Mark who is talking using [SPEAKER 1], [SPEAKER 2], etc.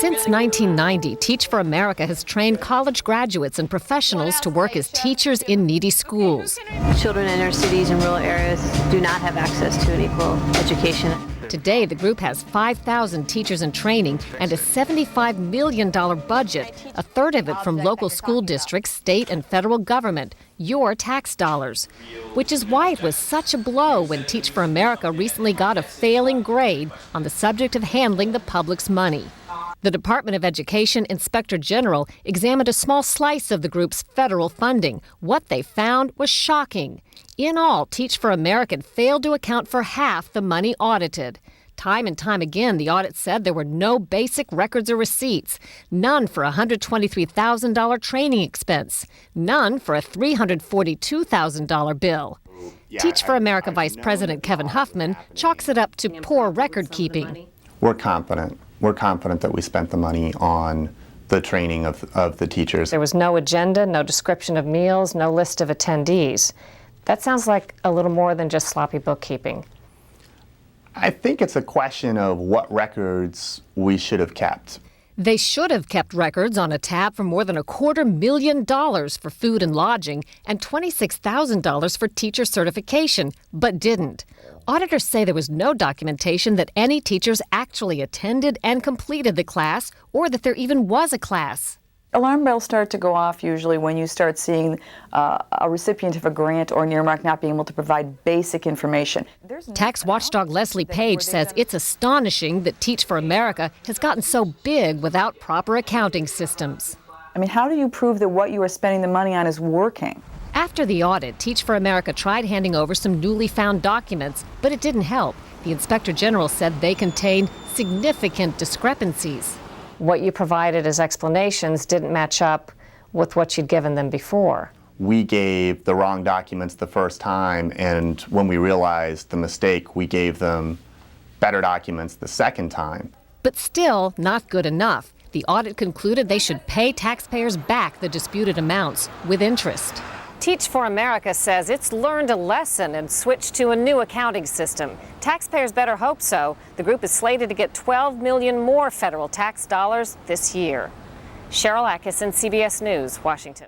[SPEAKER 1] Since 1990, Teach for America has trained college graduates and professionals to work as teachers in needy schools.
[SPEAKER 2] Children in inner cities and rural areas do not have access to an equal education.
[SPEAKER 1] Today, the group has 5,000 teachers in training and a $75 million budget, a third of it from local school districts, state and federal government, your tax dollars. Which is why it was such a blow when Teach for America recently got a failing grade on the subject of handling the public's money. The Department of Education Inspector General examined a small slice of the group's federal funding. What they found was shocking. In all, Teach for America failed to account for half the money audited. Time and time again, the audit said there were no basic records or receipts, none for a $123,000 training expense, none for a $342,000 bill. Teach for America Vice President Kevin Huffman chalks it up to poor record keeping.
[SPEAKER 3] We're confident. We're confident that we spent the money on the training of the teachers.
[SPEAKER 1] There was no agenda, no description of meals, no list of attendees. That sounds like a little more than just sloppy bookkeeping.
[SPEAKER 3] I think it's a question of what records we should have kept.
[SPEAKER 1] They should have kept records on a tab for more than $250,000 for food and lodging and $26,000 for teacher certification, but didn't. Auditors say there was no documentation that any teachers actually attended and completed the class, or that there even was a class.
[SPEAKER 4] Alarm bells start to go off usually when you start seeing a recipient of a grant or an earmark not being able to provide basic information.
[SPEAKER 1] Tax watchdog Leslie Page says it's astonishing that Teach for America has gotten so big without proper accounting systems.
[SPEAKER 4] I mean, how do you prove that what you are spending the money on is working?
[SPEAKER 1] After the audit, Teach for America tried handing over some newly found documents, but it didn't help. The Inspector General said they contained significant discrepancies. What you provided as explanations didn't match up with what you'd given them before.
[SPEAKER 3] We gave the wrong documents the first time, and when we realized the mistake, we gave them better documents the second time.
[SPEAKER 1] But still not good enough. The audit concluded they should pay taxpayers back the disputed amounts with interest. Teach for America says it's learned a lesson and switched to a new accounting system. Taxpayers better hope so. The group is slated to get $12 million more federal tax dollars this year. Cheryl Atkinson, CBS News, Washington.